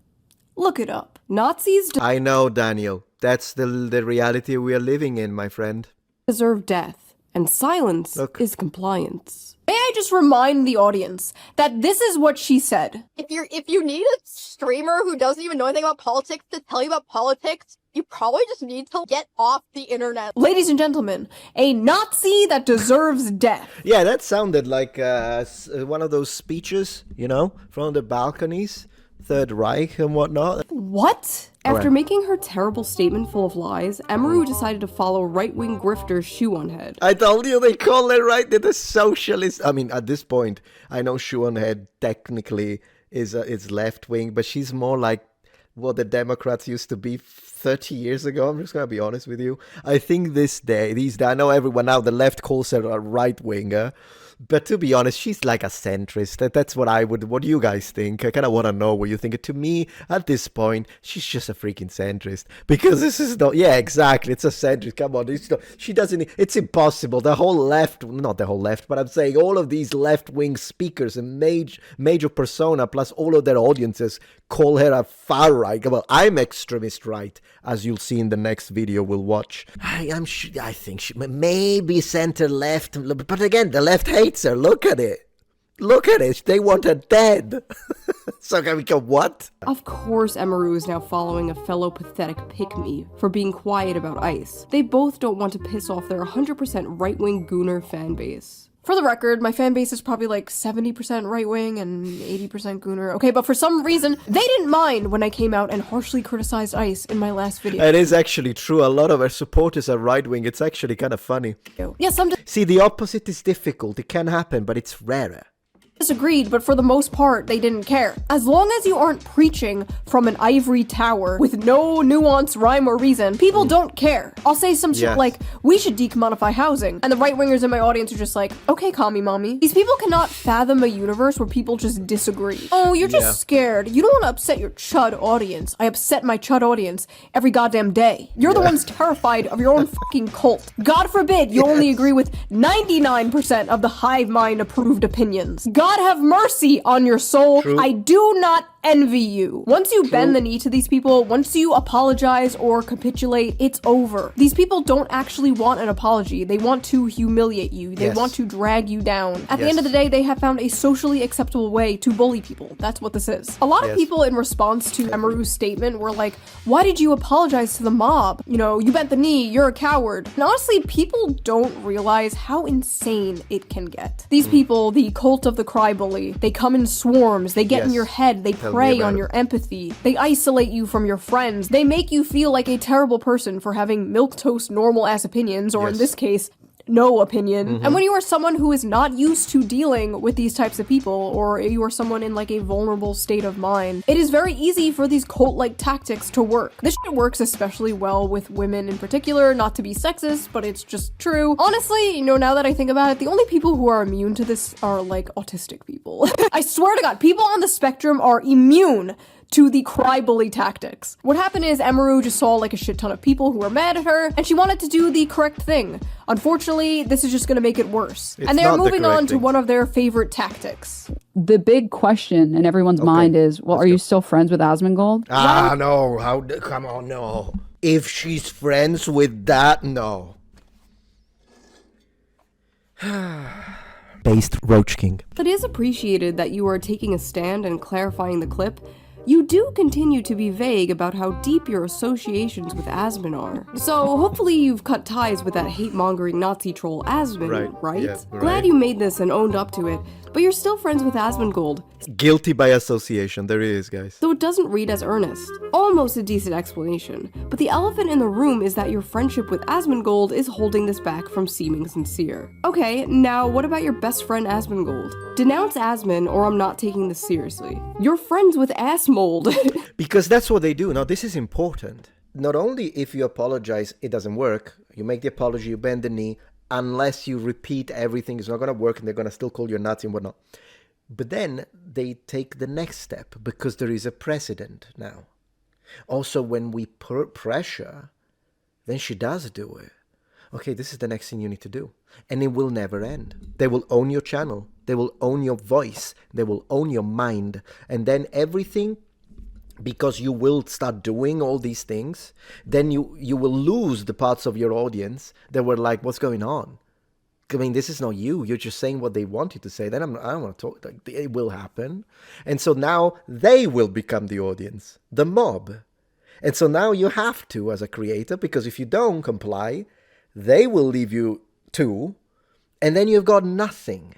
Speaker 2: Look it up. Nazis
Speaker 1: I know, Daniel. That's the reality we are living in, my friend.
Speaker 2: Deserve death, and silence is compliance. May I just remind the audience that this is what she said.
Speaker 5: If you need a streamer who doesn't even know anything about politics to tell you about politics, you probably just need to get off the internet.
Speaker 2: Ladies and gentlemen, a Nazi that deserves death.
Speaker 1: Yeah, that sounded like one of those speeches, you know, from the balconies, Third Reich and whatnot.
Speaker 2: What? After making her terrible statement full of lies, Emiru decided to follow right-wing grifter ShoeOnHead.
Speaker 1: I told you they call her right. They're the socialist. I mean, at this point, I know ShoeOnHead technically is left-wing, but she's more like what the Democrats used to be 30 years ago. I'm just going to be honest with you. I think these days, I know everyone now, the left calls her a right-winger. But to be honest, she's like a centrist. That's what what do you guys think? I kind of want to know what you think. To me, at this point, she's just a freaking centrist. Because this is not, yeah, exactly. It's a centrist. Come on. She doesn't, it's impossible. The whole left, not the whole left, but I'm saying all of these left-wing speakers and major persona, plus all of their audiences, call her a far right. Well, I'm extremist right, as you'll see in the next video we'll watch. I think she maybe center left, but again, the left hates her. Look at it. Look at it. They want her dead. So can we go, what?
Speaker 2: Of course Emiru is now following a fellow pathetic pick-me for being quiet about ICE. They both don't want to piss off their 100% right-wing gooner fan base. For the record, my fan base is probably like 70% right-wing and 80% gooner. Okay, but for some reason, they didn't mind when I came out and harshly criticized ICE in my last video.
Speaker 1: It is actually true. A lot of our supporters are right-wing. It's actually kind of funny.
Speaker 2: Yes,
Speaker 1: See, the opposite is difficult. It can happen, but it's rarer.
Speaker 2: Disagreed, but for the most part, they didn't care. As long as you aren't preaching from an ivory tower with no nuance, rhyme, or reason, people don't care. I'll say some shit like, we should decommodify housing, and the right-wingers in my audience are just like, okay, commie mommy. These people cannot fathom a universe where people just disagree. Oh, you're just scared. You don't want to upset your chud audience. I upset my chud audience every goddamn day. You're the ones terrified of your own fucking cult. God forbid you only agree with 99% of the hive mind approved opinions. God have mercy on your soul. True. I do not envy you. Once you bend the knee to these people, once you apologize or capitulate, it's over. These people don't actually want an apology. They want to humiliate you. They want to drag you down. At the end of the day, they have found a socially acceptable way to bully people. That's what this is. A lot of people in response to Emiru's statement were like, why did you apologize to the mob? You know, you bent the knee, you're a coward. And honestly, people don't realize how insane it can get. These people, the cult of the crybully, they come in swarms, they get in your head, they prey on your empathy, they isolate you from your friends, they make you feel like a terrible person for having milquetoast normal ass opinions, or in this case, no opinion. And when you are someone who is not used to dealing with these types of people, or you are someone in like a vulnerable state of mind, it is very easy for these cult-like tactics to work. This shit works especially well with women in particular, not to be sexist, but it's just true. Honestly, you know, now that I think about it, the only people who are immune to this are like autistic people. I swear to God, people on the spectrum are immune to the crybully tactics. What happened is Emiru just saw like a shit ton of people who were mad at her, and she wanted to do the correct thing. Unfortunately, this is just gonna make it worse. And they're moving on to one of their favorite tactics.
Speaker 6: The big question in everyone's mind is, well, are you still friends with Asmongold?
Speaker 1: No. Come on, no. If she's friends with that, no. Based Roach King.
Speaker 2: It is appreciated that you are taking a stand and clarifying the clip. You do continue to be vague about how deep your associations with Asmon are. So hopefully you've cut ties with that hate-mongering Nazi troll Asmon, right?
Speaker 1: Yeah,
Speaker 2: Glad you made this and owned up to it, but you're still friends with Asmongold.
Speaker 1: Guilty by association, there it is, guys.
Speaker 2: So it doesn't read as earnest. Almost a decent explanation, but the elephant in the room is that your friendship with Asmongold is holding this back from seeming sincere. Okay, now what about your best friend Asmongold? Denounce Asmon or I'm not taking this seriously. You're friends with Assmold.
Speaker 1: Because that's what they do. Now, this is important. Not only if you apologize, it doesn't work. You make the apology, you bend the knee, unless you repeat everything, it's not going to work and they're going to still call you a Nazi and whatnot. But then they take the next step because there is a precedent now. Also, when we put pressure, then she does do it. Okay, this is the next thing you need to do. And it will never end. They will own your channel. They will own your voice. They will own your mind. And then everything, because you will start doing all these things, then you will lose the parts of your audience that were like, what's going on? I mean, this is not you. You're just saying what they want you to say. Then I don't want to talk. Like, it will happen. And so now they will become the audience, the mob. And so now you have to, as a creator, because if you don't comply, they will leave you too. And then you've got nothing.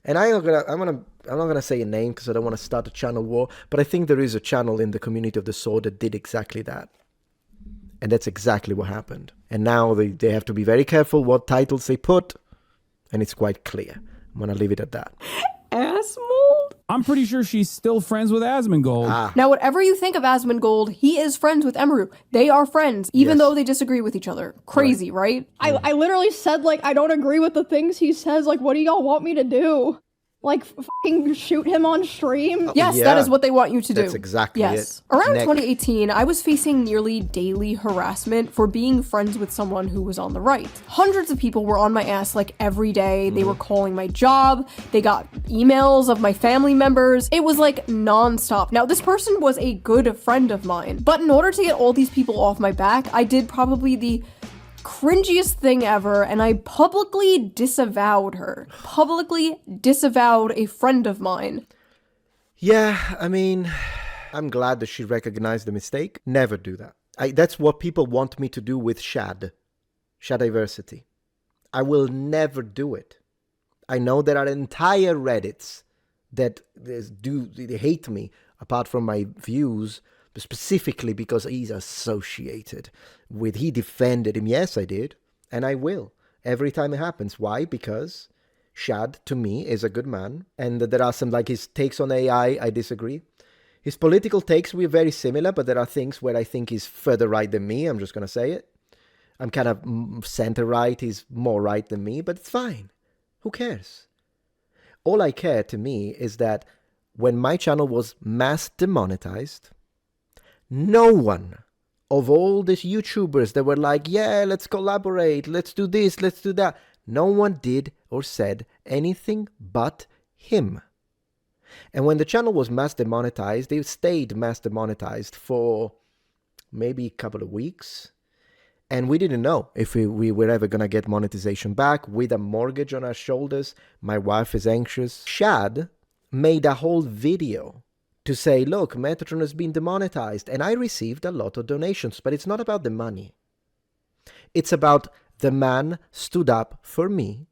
Speaker 1: And I'm gonna I'm not going to say a name because I don't want to start a channel war, but I think there is a channel in the community of the sword that did exactly that. And that's exactly what happened. And now they have to be very careful what titles they put, and it's quite clear. I'm going to leave it at that.
Speaker 2: Asmold?
Speaker 9: I'm pretty sure she's still friends with Asmongold.
Speaker 2: Now, whatever you think of Asmongold, he is friends with Emiru. They are friends, even though they disagree with each other. Crazy, right?
Speaker 5: I literally said, like, I don't agree with the things he says. Like, what do y'all want me to do? Like, fucking shoot him on stream?
Speaker 2: Yes, that is what they want you to do.
Speaker 1: That's exactly it.
Speaker 2: Around 2018, I was facing nearly daily harassment for being friends with someone who was on the right. Hundreds of people were on my ass like every day. They were calling my job. They got emails of my family members. It was like nonstop. Now, this person was a good friend of mine, but in order to get all these people off my back, I did probably the cringiest thing ever, and I publicly disavowed her. Publicly disavowed a friend of mine.
Speaker 1: Yeah, I mean, I'm glad that she recognized the mistake. Never do that. That's what people want me to do with Shadiversity. I will never do it. I know there are entire Reddits that they hate me, apart from my views, but specifically because he's associated with, he defended him. Yes, I did, and I will, every time it happens. Why? Because Shad, to me, is a good man, and there are some, like his takes on AI, I disagree. His political takes, we're very similar, but there are things where I think he's further right than me, I'm just going to say it. I'm kind of center-right, he's more right than me, but it's fine. Who cares? All I care, to me, is that when my channel was mass demonetized, no one of all these YouTubers that were like, yeah, let's collaborate, let's do this, let's do that, no one did or said anything but him. And when the channel was mass demonetized, they stayed mass demonetized for maybe a couple of weeks. And we didn't know if we were ever going to get monetization back with a mortgage on our shoulders. My wife is anxious. Shad made a whole video to say, look, Metatron has been demonetized. And I received a lot of donations, but it's not about the money. It's about the man stood up for me.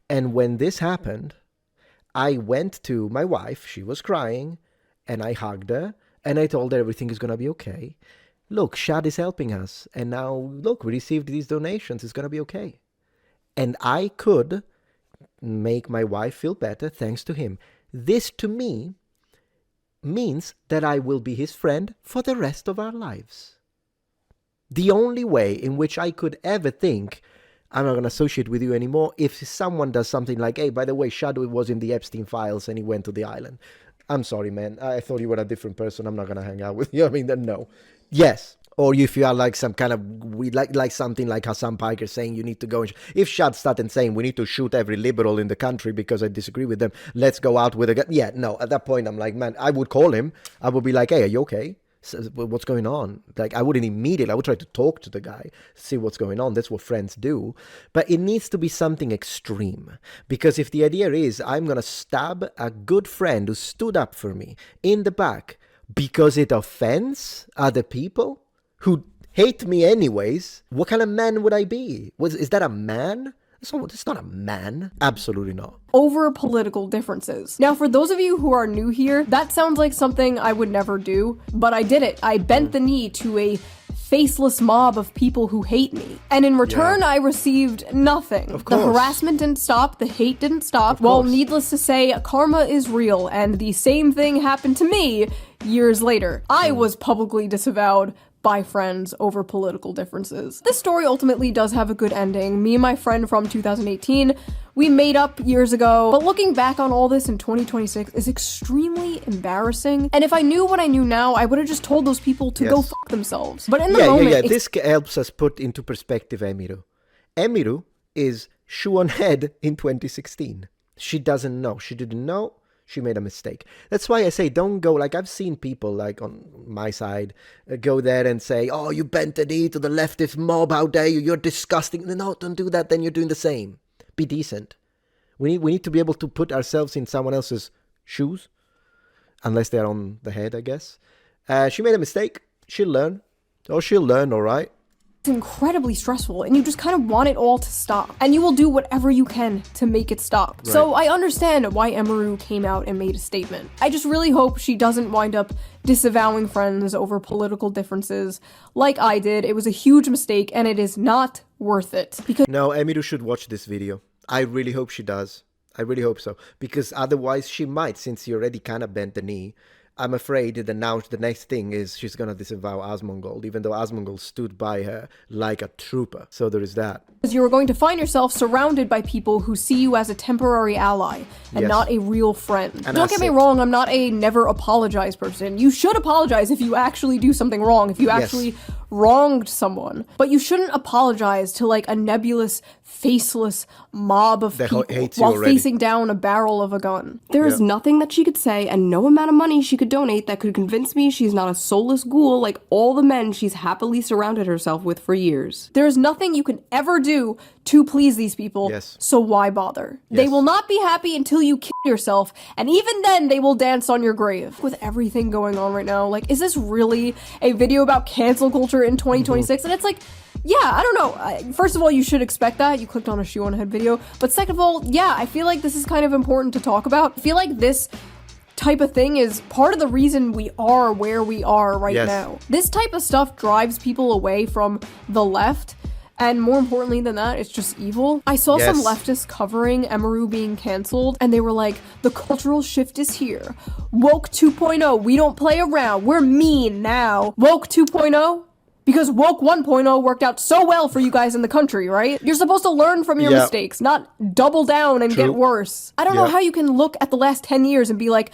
Speaker 1: And when this happened, I went to my wife, she was crying, and I hugged her, and I told her everything is going to be okay. Look, Shad is helping us, and now, look, we received these donations, it's going to be okay. And I could make my wife feel better thanks to him. This, to me, means that I will be his friend for the rest of our lives. The only way in which I could ever think, I'm not going to associate with you anymore, if someone does something like, hey, by the way, Shadow was in the Epstein files and he went to the island. I'm sorry, man. I thought you were a different person. I'm not going to hang out with you. I mean, then no. Yes. Or if you are like some kind of, like something like Hassan Piker saying you need to go and, if Shad started saying we need to shoot every liberal in the country because I disagree with them, let's go out with a gun. Yeah, no, at that point I'm like, man, I would call him. I would be like, hey, are you okay? What's going on? Like, I wouldn't immediately, I would try to talk to the guy, see what's going on. That's what friends do. But it needs to be something extreme. Because if the idea is I'm going to stab a good friend who stood up for me in the back because it offends other people who hate me anyways, what kind of man would I be? Is that a man? It's not a man. Absolutely not.
Speaker 2: Over political differences. Now, for those of you who are new here, that sounds like something I would never do, but I did it. I bent the knee to a faceless mob of people who hate me. And in return, I received nothing.
Speaker 1: Of course.
Speaker 2: The harassment didn't stop, the hate didn't stop. Well, needless to say, karma is real, and the same thing happened to me years later. I was publicly disavowed by friends over political differences. This story ultimately does have a good ending. Me and my friend from 2018, we made up years ago, but looking back on all this in 2026 is extremely embarrassing. And if I knew what I knew now, I would have just told those people to go fuck themselves. But in the moment,
Speaker 1: this helps us put into perspective Emiru. Emiru is ShoeOnHead in 2016. She doesn't know. She didn't know. She made a mistake. That's why I say don't go, like I've seen people like on my side go there and say, oh, you bent the knee to the leftist mob, how dare you, you're disgusting. No, don't do that, then you're doing the same. Be decent. We need to be able to put ourselves in someone else's shoes, unless they're on the head, I guess. She made a mistake. She'll learn. Or she'll learn, all right.
Speaker 2: incredibly stressful, and you just kind of want it all to stop. And you will do whatever you can to make it stop. Right. So I understand why Emiru came out and made a statement. I just really hope she doesn't wind up disavowing friends over political differences like I did. It was a huge mistake, and it is not worth it. Because
Speaker 1: no, Emiru should watch this video. I really hope she does. I really hope so. Because otherwise she might, since she already kind of bent the knee. I'm afraid that now the next thing is she's gonna disavow Asmongold, even though Asmongold stood by her like a trooper. So there is that.
Speaker 2: Because you are going to find yourself surrounded by people who see you as a temporary ally and not a real friend. And don't get me wrong, I'm not a never apologize person. You should apologize if you actually do something wrong, if you actually wronged someone. But you shouldn't apologize to like a nebulous, faceless mob of people while facing down a barrel of a gun.
Speaker 10: There is nothing that she could say and no amount of money she could donate that could convince me she's not a soulless ghoul like all the men she's happily surrounded herself with for years.
Speaker 2: There is nothing you can ever do to please these people, so why bother? They will not be happy until you kill yourself, and even then they will dance on your grave. With everything going on right now, like, is this really a video about cancel culture in 2026? And it's like, yeah, I don't know. First of all, you should expect that. You clicked on a ShoeOnHead video. But second of all, yeah, I feel like this is kind of important to talk about. I feel like this type of thing is part of the reason we are where we are right now. This type of stuff drives people away from the left. And more importantly than that, it's just evil. I saw some leftists covering Emiru being canceled, and they were like, the cultural shift is here. Woke 2.0, we don't play around, we're mean now. Woke 2.0? Because Woke 1.0 worked out so well for you guys in the country, right? You're supposed to learn from your mistakes, not double down and get worse. I don't know how you can look at the last 10 years and be like,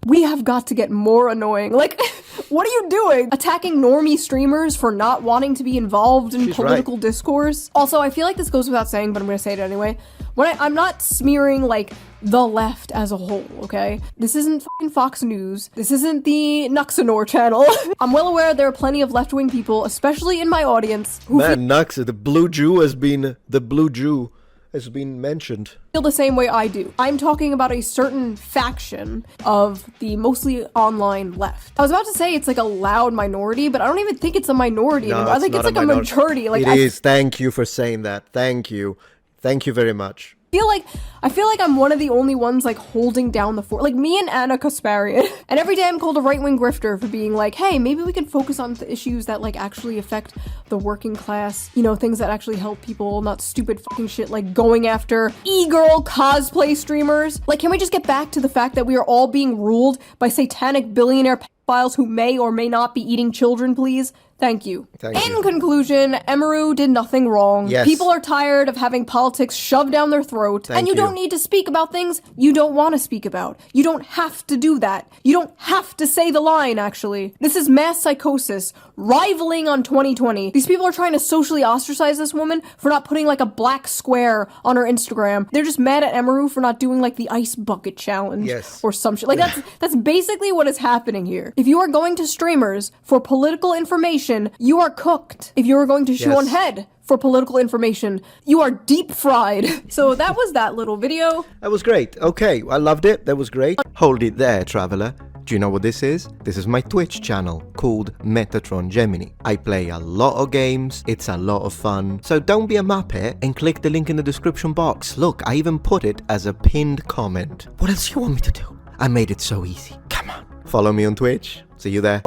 Speaker 2: we have got to get more annoying. Like, what are you doing? Attacking normie streamers for not wanting to be involved in political discourse? Also, I feel like this goes without saying, but I'm gonna say it anyway. I'm not smearing, like, the left as a whole, okay? This isn't fucking Fox News. This isn't the Nuxanor channel. I'm well aware there are plenty of left-wing people, especially in my audience, who
Speaker 1: the blue Jew has been mentioned.
Speaker 2: Feel the same way I do. I'm talking about a certain faction of the mostly online left. I was about to say it's like a loud minority, but I don't even think it's a minority anymore. I think it's like a majority. Like,
Speaker 1: it is. Thank you for saying that. Thank you. Thank you very much.
Speaker 2: I feel like I'm one of the only ones like holding down the fort. Like me and Anna Kasparian. And every day I'm called a right-wing grifter for being like, hey, maybe we can focus on the issues that like actually affect the working class. You know, things that actually help people, not stupid fucking shit like going after e-girl cosplay streamers. Like, can we just get back to the fact that we are all being ruled by satanic billionaire pedophiles who may or may not be eating children, please? Thank you. In conclusion, Emiru did nothing wrong. People are tired of having politics shoved down their throat, and you don't need to speak about things you don't want to speak about. You don't have to do that. You don't have to say the line, actually. This is mass psychosis, rivaling on 2020. These people are trying to socially ostracize this woman for not putting like a black square on her Instagram. They're just mad at Emiru for not doing like the ice bucket challenge or some shit. Like that's basically what is happening here. If you are going to streamers for political information, you are cooked. If you are going to ShoeOnHead for political information, you are deep fried. So that was that little video.
Speaker 1: That was great. Okay, I loved it. That was great. Hold it there, traveler. Do you know what this is? This is my Twitch channel called Metatron Gemini. I play a lot of games. It's a lot of fun. So don't be a muppet and click the link in the description box. Look, I even put it as a pinned comment. What else do you want me to do? I made it so easy. Come on. Follow me on Twitch. See you there.